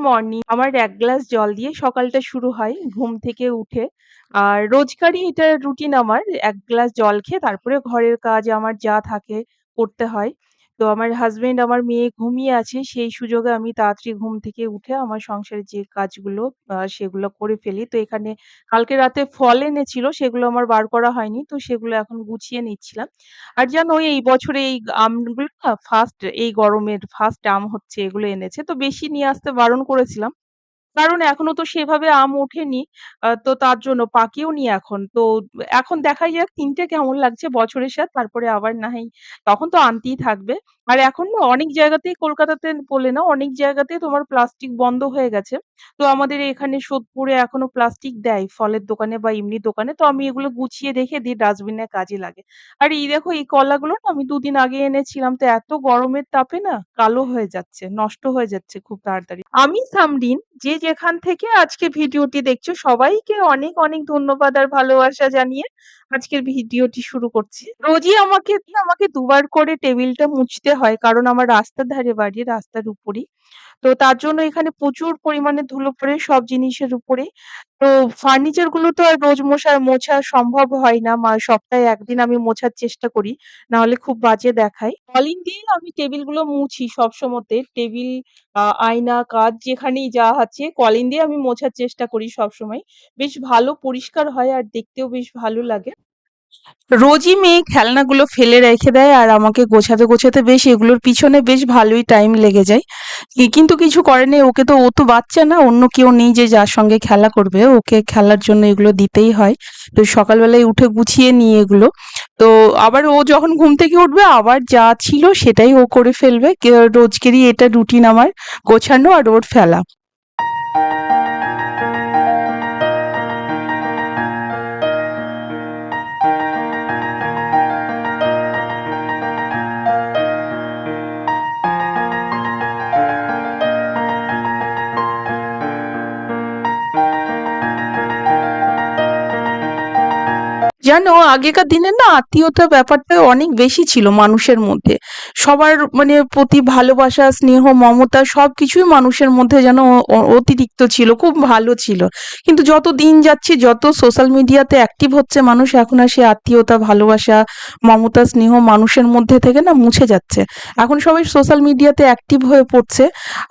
Morning. আমার ১ glass জল দিয়ে সকালটা শুরু হয় ঘুম থেকে উঠে। আর রোজকারই এটা রুটিন আমার। ১ গ্লাস জল খেয়ে তারপরে ঘরের কাজ আমার যা থাকে করতে হয়। তো আমার হাসব্যান্ড, আমার মেয়ে ঘুমিয়ে আছে। সেই সুযোগে আমি তাড়াতাড়ি ঘুম থেকে উঠে আমার সংসারের যে কাজগুলো সেগুলো করে ফেলি। তো এখানে কালকে রাতে ফল এনেছিল, সেগুলো আমার বার করা হয়নি। তো সেগুলো এখন গুছিয়ে নিচ্ছিলাম। আর জানো এই বছরে এই আমগুলো না ফার্স্ট এই গরমের ফার্স্ট আম হচ্ছে, এগুলো এনেছে। তো বেশি নিয়ে আসতে বারণ করেছিলাম। কারণ এখনো তো সেভাবে আম ওঠেনি। তো তার জন্য পাকেওনি এখন। তো এখন দেখা যাক ৩ টে কেমন লাগছে বছরের স্বাদ। তারপরে আবার না হয় তখন তো আনতেই থাকবে। আর এখন না অনেক জায়গাতেই কলকাতাতে বলে না, অনেক জায়গাতেই তোমার প্লাস্টিক বন্ধ হয়ে গেছে। তো আমাদের এখানে সোদপুরে এখনো প্লাস্টিক দেয় ফলের দোকানে বা এমনি দোকানে। তো আমি এগুলো গুছিয়ে রেখে দিই, ডাস্টবিনে কাজে লাগে। আর এই দেখো এই কলাগুলো না আমি ২ দিন আগে এনেছিলাম। তো এত গরমের তাপে না কালো হয়ে যাচ্ছে, নষ্ট হয়ে যাচ্ছে খুব তাড়াতাড়ি। আমি সামরিন, যে যেখান থেকে আজকে ভিডিওটি দেখছো সবাইকে অনেক অনেক ধন্যবাদ আর ভালোবাসা জানিয়ে আজকের ভিডিওটি শুরু করছি। রোজই আমাকে ২ বার করে টেবিলটা মুছতে হয়, কারণ আমার রাস্তার ধারে বাড়ি, রাস্তার উপরেই। তো তার জন্য এখানে প্রচুর পরিমাণে ধুলো পড়ে সব জিনিসের উপরে। তো ফার্নিচার গুলো তো আর রোজ মোছা সম্ভব হয় না। সপ্তাহে ১ দিন আমি মোছার চেষ্টা করি। নাহলে খুব বাজে দেখায়। কলিন দিয়েই আমি টেবিলগুলো মুছি সবসমতে। টেবিল, আয়না, কাঁচ যেখানেই যা আছে কলিন দিয়ে আমি মোছার চেষ্টা করি সবসময়। বেশ ভালো পরিষ্কার হয় আর দেখতেও বেশ ভালো লাগে। রোজই মেয়ে খেলনাগুলো ফেলে রেখে দেয় আর আমাকে গোছাতে বেশ এগুলোর পিছনে বেশ ভালোই টাইম লেগে যায়। কিন্তু কিছু করার নেই, ওকে তো, ও তো বাচ্চা না, অন্য কেউ নেই যে যার সঙ্গে খেলা করবে, ওকে খেলার জন্য এগুলো দিতেই হয়। তো সকালবেলায় উঠে গুছিয়ে নিই এগুলো। তো আবার ও যখন ঘুম থেকে উঠবে আবার যা ছিল সেটাই ও করে ফেলবে। রোজকেরই এটা রুটিন আমার, গোছানো আর ওর ফেলা। জানো আগেকার দিনে না আত্মীয়তার ব্যাপারটা অনেক বেশি ছিল মানুষের মধ্যে। সবার মানে প্রতি ভালোবাসা, স্নেহ, মমতা সবকিছুই মানুষের মধ্যে যেন অতিরিক্ত ছিল, খুব ভালো ছিল। কিন্তু যত দিন যাচ্ছে, যত সোশ্যাল মিডিয়াতে অ্যাক্টিভ হচ্ছে মানুষ, এখন আর সে আত্মীয়তা, ভালোবাসা, মমতা, স্নেহ মানুষের মধ্যে থেকে না মুছে যাচ্ছে। এখন সবাই সোশ্যাল মিডিয়াতে অ্যাক্টিভ হয়ে পড়ছে।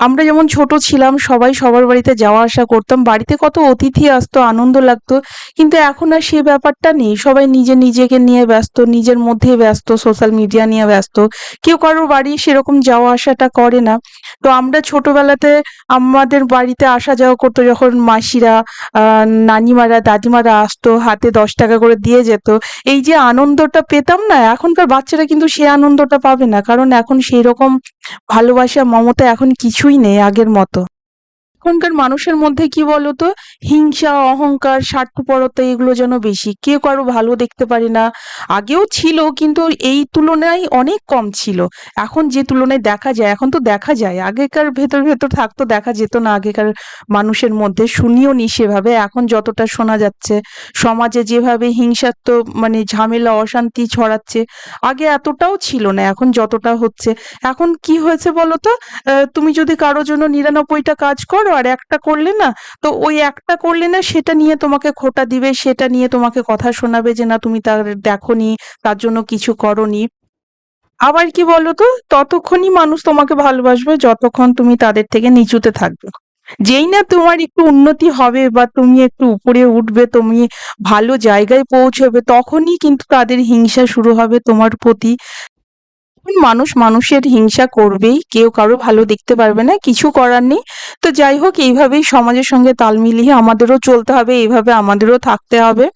আমরা যেমন ছোট ছিলাম সবাই সবার বাড়িতে যাওয়া আসা করতাম, বাড়িতে কত অতিথি আসতো, আনন্দ লাগতো। কিন্তু এখন আর সে ব্যাপারটা নেই। সবাই নিজেকে নিয়ে ব্যস্ত, নিজের মধ্যেই ব্যস্ত, সোশ্যাল মিডিয়া নিয়ে ব্যস্ত। কেউ কারোর বাড়ি সেরকম যাওয়া আসাটা করে না। তো আমরা ছোটবেলাতে আমাদের বাড়িতে আসা যাওয়া করতো যখন মাসিরা, নানিমারা, দাদিমারা আসতো, হাতে ১০ টাকা করে দিয়ে যেত। এই যে আনন্দটা পেতাম না, এখনকার বাচ্চারা কিন্তু সে আনন্দটা পাবে না। কারণ এখন সেইরকম ভালোবাসা, মমতা এখন কিছুই নেই আগের মতো। এখনকার মানুষের মধ্যে কি বলতো, হিংসা, অহংকার, স্বার্থপরতা এগুলো যেন বেশি। কেউ কারো ভালো দেখতে পারে না। আগেও ছিল কিন্তু এই তুলনায় অনেক কম ছিল। এখন যে তুলনায় দেখা যায়, এখন তো দেখা যায়। আগেকার ভেতর থাকতো, দেখা যেত না আগেকার মানুষের মধ্যে, শুনিও নি সেভাবে। এখন যতটা শোনা যাচ্ছে সমাজে যেভাবে হিংসাত্মক মানে ঝামেলা, অশান্তি ছড়াচ্ছে, আগে এতটাও ছিল না এখন যতটা হচ্ছে। এখন কি হয়েছে বলতো, তুমি যদি কারো জন্য ৯৯টা কাজ করো আর একটা করলে না, তো ওই একটা করলে না সেটা নিয়ে তোমাকে খোঁটা দিবে, সেটা নিয়ে তোমাকে কথা শোনাবে যে না তুমি তার দেখোনি, তার জন্য কিছু করোনি। আবার কি বলতো, ততক্ষণই মানুষ তোমাকে ভালোবাসবে যতক্ষণ তুমি তাদের থেকে নিচুতে থাকবে। যেই না তোমার একটু উন্নতি হবে বা তুমি একটু উপরে উঠবে, তুমি ভালো জায়গায় পৌঁছবে, তখনই কিন্তু তাদের হিংসা শুরু হবে তোমার প্রতি। মানুষ মানুষের হিংসা করবেই, কেউ কারো ভালো দেখতে পারবে না, কিছু করার নেই। তো যাই হোক, এইভাবেই সমাজের সঙ্গে তাল মিলিয়ে আমাদেরও চলতে হবে, এইভাবে আমাদেরও থাকতে হবে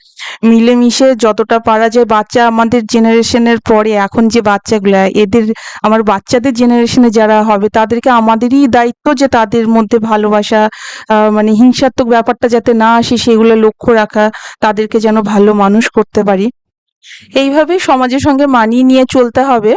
মিলেমিশে যতটা পারা যায়। বাচ্চা আমাদের জেনারেশনের পরে এখন যে বাচ্চাগুলা, এদের আমার বাচ্চাদের জেনারেশনে যারা হবে তাদেরকে আমাদেরই দায়িত্ব যে তাদের মধ্যে ভালোবাসা, মানে হিংসাত্মক ব্যাপারটা যাতে না আসে সেগুলো লক্ষ্য রাখা, তাদেরকে যেন ভালো মানুষ করতে পারি। এইভাবে সমাজের সঙ্গে মানিয়ে নিয়ে চলতে হবে।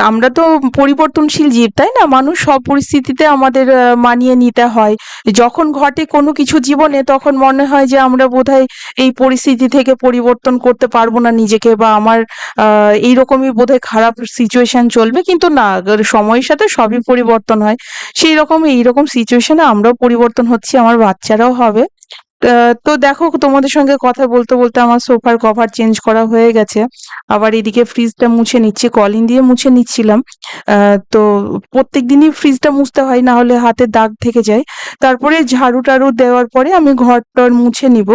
আমরা তো পরিবর্তনশীল জীব, তাই না? মানুষ সব পরিস্থিতিতে আমাদের মানিয়ে নিতে হয়। যখন ঘটে কোনো কিছু জীবনে তখন মনে হয় যে আমরা বোধহয় এই পরিস্থিতি থেকে পরিবর্তন করতে পারবো না নিজেকে, বা আমার এইরকমই বোধহয় খারাপ সিচুয়েশন চলবে, কিন্তু না, সময়ের সাথে সবই পরিবর্তন হয়। সেই রকম এইরকম সিচুয়েশনে আমরাও পরিবর্তন হচ্ছি, আমার বাচ্চারাও হবে। তো দেখো, তোমাদের সঙ্গে কথা বলতে বলতে আমার সোফার কভার চেঞ্জ করা হয়ে গেছে। আবার এদিকে ফ্রিজটা মুছে নিচ্ছি, কলিং দিয়ে মুছে নিচ্ছিলাম। তো প্রত্যেক দিনই ফ্রিজটা মুছতে হয়, না হলে হাতে দাগ থেকে যায়। তারপরে ঝাড়ু টাড়ু দেওয়ার পরে আমি ঘর টর মুছে নিব।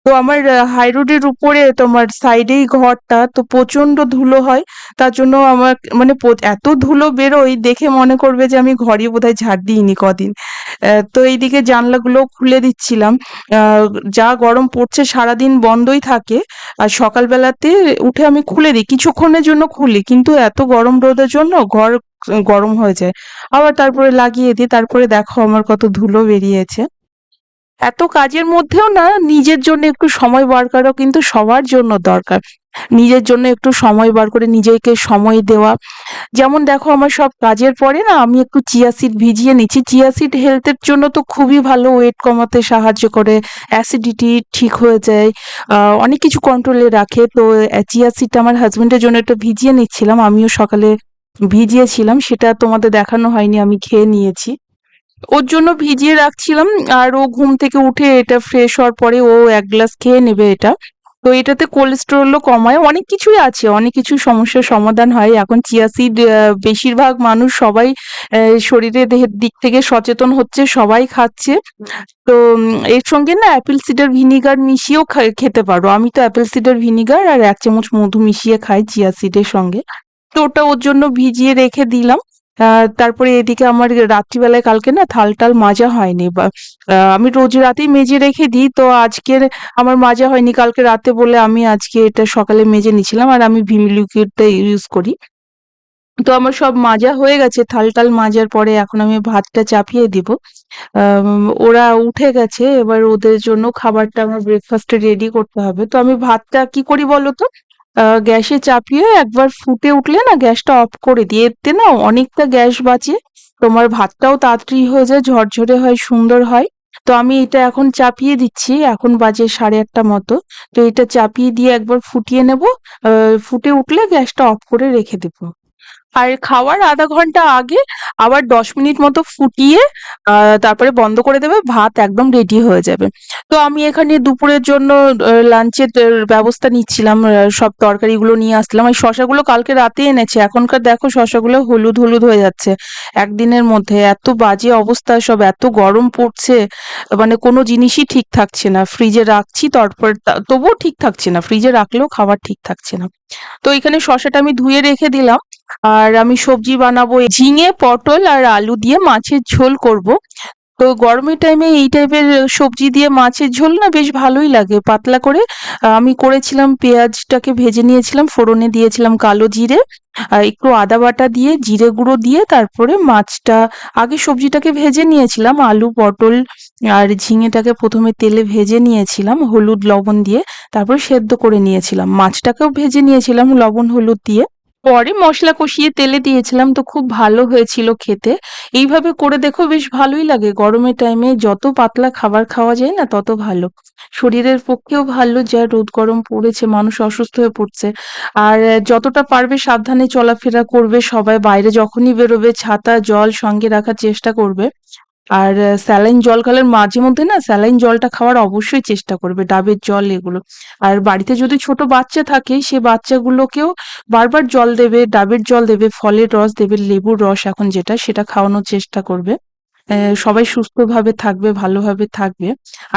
তো আমার হাই রোডের উপরে তোমার সাইডেই ঘরটা, তো প্রচন্ড ধুলো হয়। তার জন্য আমার মানে এত ধুলো বেরোয়, দেখে মনে করবে যে আমি ঘরই বোধহয় ঝাড় দিইনি কদিন। তো এইদিকে জানলাগুলো খুলে দিচ্ছিলাম। আহ যা গরম পড়ছে, সারাদিন বন্ধই থাকে। আর সকালবেলাতে উঠে আমি খুলে দিই, কিছুক্ষণের জন্য খুলি, কিন্তু এত গরম রোদের জন্য ঘর গরম হয়ে যায়। আবার তারপরে লাগিয়ে দিই, তারপরে দেখো আমার কত ধুলো বেরিয়েছে। এত কাজের মধ্যেও না, নিজের জন্য একটু সময় বার করা কিন্তু সবার জন্য দরকার। নিজের জন্য একটু সময় বার করে নিজেকে সময় দেওয়া। যেমন দেখো, আমার সব কাজের পরে না আমি একটু চিয়া সিড ভিজিয়ে নিচ্ছি। চিয়া সিড হেলথের জন্য তো খুবই ভালো, ওয়েট কমাতে সাহায্য করে, অ্যাসিডিটি ঠিক হয়ে যায়, অনেক কিছু কন্ট্রোলে রাখে। তো চিয়া সিডটা আমার হাজবেন্ডের জন্য একটু ভিজিয়ে নিচ্ছিলাম, আমিও সকালে ভিজিয়েছিলাম, সেটা তোমাদের দেখানো হয়নি, আমি খেয়ে নিয়েছি। ওর জন্য ভিজিয়ে রাখছিলাম। আর ও ঘুম থেকে উঠে এটা ফ্রেশ হওয়ার পরে ও এক গ্লাস খেয়ে নেবে এটা। তো এটাতে কোলেস্টেরলও কমায়, অনেক কিছুই আছে, অনেক কিছু সমস্যার সমাধান হয়। এখন চিয়া সিড বেশিরভাগ মানুষ সবাই শরীরে দেহের দিক থেকে সচেতন হচ্ছে, সবাই খাচ্ছে। তো এর সঙ্গে না অ্যাপেল সিডার ভিনিগার মিশিয়েও খেতে পারো। আমি তো অ্যাপেল সিডার ভিনিগার আর ১ চামচ মধু মিশিয়ে খাই চিয়া সিডের সঙ্গে। তো ওটা ওর জন্য ভিজিয়ে রেখে দিলাম। তারপরে এদিকে আমার রাত্রিবেলায় কালকে না থাল-টাল মাজা হয়নি, বা আমি রোজ রাতেই মেজে রেখে দিই। তো আজকের আমার মাজা হয়নি, কালকে রাতে বলে আমি আজকে এটা সকালে মেজে নিয়েছিলাম। আর আমি ভিম লিকুইডটা ইউজ করি। তো আমার সব মাজা হয়ে গেছে, থাল-টাল মাজার পরে এখন আমি ভাতটা চাপিয়ে দিব। ওরা উঠে গেছে, এবার ওদের জন্য খাবারটা আমার ব্রেকফাস্টে রেডি করতে হবে। তো আমি ভাতটা কি করি বলো তো? গ্যাসে চাপিয়ে একবার ফুটে উঠলে না গ্যাসটা অফ করে দিই। এতে না অনেকটা গ্যাস বাঁচে। তোমার ভাতটাও তাড়াতাড়ি হয়ে যায়, ঝরঝরে হয়, সুন্দর হয়। তো আমি এটা এখন চাপিয়ে দিচ্ছি। এখন বাজে 8:30 মতো। তো এটা চাপিয়ে দিয়ে একবার ফুটিয়ে নেব। ফুটে উঠলে গ্যাসটা অফ করে রেখে দেব। আর খাওয়ার ০.৫ ঘন্টা আগে আবার ১০ মিনিট মতো ফুটিয়ে তারপরে বন্ধ করে দেবে, ভাত একদম রেডি হয়ে যাবে। তো আমি এখানে দুপুরের জন্য লাঞ্চের ব্যবস্থা নিচ্ছিলাম। সব তরকারিগুলো নিয়ে আসলাম। এই শসাগুলো কালকে রাতে এনেছে। এখনকার দেখো শসাগুলো হলুদ, হলুদ হয়ে যাচ্ছে একদিনের মধ্যে। এত বাজে অবস্থা সব, এত গরম পড়ছে, মানে কোনো জিনিসই ঠিক থাকছে না। ফ্রিজে রাখছি, তারপর তবুও ঠিক থাকছে না। ফ্রিজে রাখলেও খাবার ঠিক থাকছে না। তো এখানে শসাটা আমি ধুয়ে রেখে দিলাম। আর আমি সবজি বানাবো, এই ঝিঙে, পটল আর আলু দিয়ে মাছের ঝোল করব। তো গরমের টাইমে এই টাইপের সবজি দিয়ে মাছের ঝোল না বেশ ভালোই লাগে, পাতলা করে। আমি করেছিলাম, পেঁয়াজটাকে ভেজে নিয়েছিলাম, ফোড়নে দিয়েছিলাম কালো জিরে, আর একটু আদা বাটা দিয়ে, জিরে গুঁড়ো দিয়ে, তারপরে মাছটা আগে সবজিটাকে ভেজে নিয়েছিলাম, আলু, পটল আর ঝিঙেটাকে প্রথমে তেলে ভেজে নিয়েছিলাম হলুদ লবণ দিয়ে। তারপর সেদ্ধ করে নিয়েছিলাম, মাছটাকেও ভেজে নিয়েছিলাম লবণ হলুদ দিয়ে। পরে মসলা কষিয়ে তেলে দিয়েছিলাম, তো খুব ভালো হয়েছিল খেতে। এইভাবে করে দেখো, বেশ ভালোই লাগে। গরমের টাইমে যত পাতলা খাবার খাওয়া যায় না তত ভালো। শরীরের পক্ষেও ভালো, যা রোদ গরম পড়েছে, মানুষ অসুস্থ হয়ে পড়ছে। আর যতটা পারবে সাবধানে চলাফেরা করবে সবাই, বাইরে যখনই বেরোবে ছাতা জল সঙ্গে রাখার চেষ্টা করবে। আর স্যালাইন জল খেলে মাঝে মধ্যে না স্যালাইন জলটা খাওয়ার অবশ্যই চেষ্টা করবে, ডাবের জল এগুলো। আর বাড়িতে যদি ছোট বাচ্চা থাকে, সে বাচ্চাগুলোকেও বারবার জল দেবে, ডাবের জল দেবে, ফলের রস দেবে, লেবুর রস এখন যেটা, সেটা খাওয়ানোর চেষ্টা করবে। সবাই সুস্থভাবে থাকবে, ভালোভাবে থাকবে।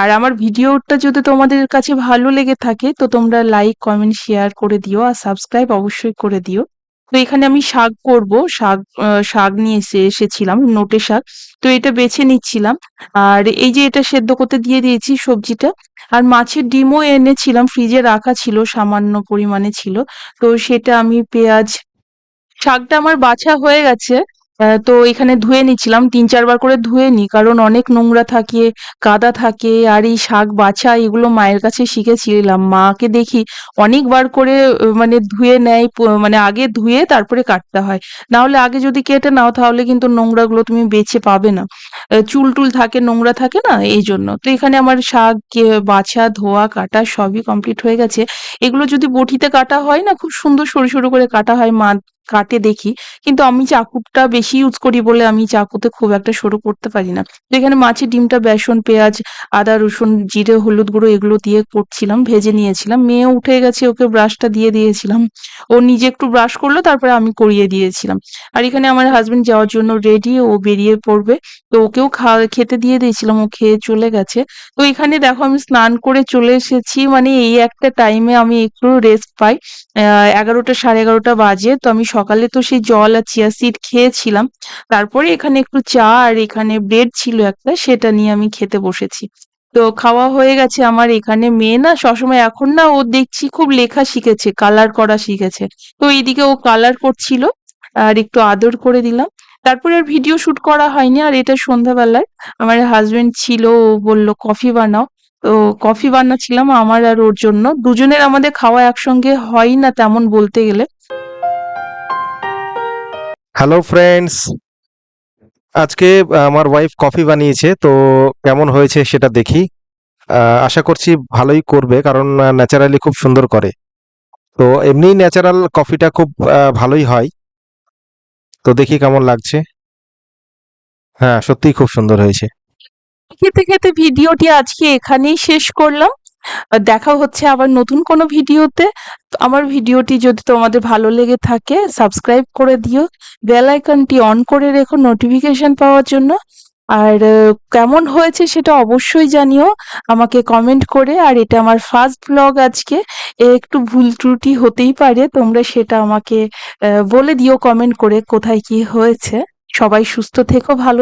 আর আমার ভিডিওটা যদি তোমাদের কাছে ভালো লেগে থাকে, তো তোমরা লাইক, কমেন্ট, শেয়ার করে দিও, আর সাবস্ক্রাইব অবশ্যই করে দিও। তো এখানে আমি শাক করব, শাক নিয়ে এসেছিলাম, নোটে শাক। তো এটা বেছে নিচ্ছিলাম। আর এই যে এটা সেদ্ধ করতে দিয়ে দিয়েছি সবজিটা। আর মাছের ডিমও এনেছিলাম, ফ্রিজে রাখা ছিল, সামান্য পরিমাণে ছিল। তো সেটা আমি পেঁয়াজ, শাকটা আমার বাছা হয়ে গেছে। তো এখানে ধুয়ে নিচ্ছিলাম, ৩-৪ বার করে ধুয়ে নিই। কারণ অনেক নোংরা থাকে, কাদা থাকে। আর এই শাক বাছা এগুলো মায়ের কাছে শিখেছিলাম। মাকে দেখি অনেকবার করে মানে ধুয়ে নেয়, মানে আগে ধুয়ে তারপরে কাটতে হয়। না হলে আগে যদি কেটে নাও তাহলে কিন্তু নোংরাগুলো তুমি বেছে পাবে না। চুল-টুল থাকে, নোংরা থাকে না? এইজন্য। তো এখানে আমার শাক বাছা, ধোয়া, কাটা সবই কমপ্লিট হয়ে গেছে। এগুলো যদি বটিতে কাটা হয় না, খুব সুন্দর সরু, সরু করে কাটা হয়, মা কাটে দেখি। কিন্তু আমি চাকুটা বেশি ইউজ করি বলে আমি চাকুতে খুব একটা সরু করতে পারি না। তো এখানে মাছের ডিমটা বেসন, পেঁয়াজ, আদা, রসুন, জিরে, হলুদ গুঁড়ো এগুলো দিয়ে করছিলাম, ভেজে নিয়েছিলাম। মেয়েও উঠে গেছে, ওকে ব্রাশটা দিয়ে দিয়েছিলাম। ও নিজে একটু ব্রাশ করলো, তারপরে আমি করিয়ে দিয়েছিলাম। আর এখানে আমার হাসব্যান্ড যাওয়ার জন্য রেডি, ও বেরিয়ে পড়বে। তো ওকেও খেতে দিয়ে দিয়েছিলাম, ও খেয়ে চলে গেছে। তো এখানে দেখো আমি স্নান করে চলে এসেছি, মানে এই একটা টাইমে আমি একটু রেস্ট পাই। ১১টা ১১:৩০ বাজে। তো আমি সকালে তো সেই জল আর চিয়া সিড খেয়েছিলাম। তারপরে এখানে একটু চা আর এখানে ব্রেড ছিল একটা, সেটা নিয়ে আমি খেতে বসেছি। তো খাওয়া হয়ে গেছে আমার। এখানে মেয়ে না সবসময়, এখন না ও দেখছি খুব লেখা শিখেছে, কালার করা শিখেছে। তো এইদিকে ও কালার করছিল, আর একটু আদর করে দিলাম। তারপরে আর ভিডিও শুট করা হয়নি। আর এটা সন্ধ্যাবেলায় আমার হাসব্যান্ড ছিল, ও বলল কফি বানাও। তো কফি বানাচ্ছিলাম আমার আর ওর জন্য। দুজনের আমাদের খাওয়া একসঙ্গে হয় না তেমন বলতে গেলে। হ্যালো ফ্রেন্ডস, আজকে আমার ওয়াইফ কফি বানিয়েছে, তো কেমন হয়েছে সেটা দেখি। আশা করছি ভালোই করবে, কারণ ন্যাচারালি খুব সুন্দর করে। তো এমনি ন্যাচারাল কফিটা খুব ভালোই হয়। তো দেখি কেমন লাগছে। হ্যাঁ, সত্যিই খুব সুন্দর হয়েছে। খেতে খেতে ভিডিওটি আজকে এখানেই শেষ করলাম। দেখা হচ্ছে আবার নতুন কোনো ভিডিওতে। তো আমার ভিডিওটি যদি তোমাদের ভালো লেগে থাকে সাবস্ক্রাইব করে দিও, বেল আইকনটি অন করে রেখো নোটিফিকেশন পাওয়ার জন্য। আর কেমন হয়েছে সেটা অবশ্যই জানিও আমাকে কমেন্ট করে। আর এটা আমার ফার্স্ট ব্লগ আজকে, একটু ভুল ত্রুটি হতেই পারে, তোমরা সেটা আমাকে বলে দিও কমেন্ট করে কোথায় কি হয়েছে। সবাই সুস্থ থেকো, ভালো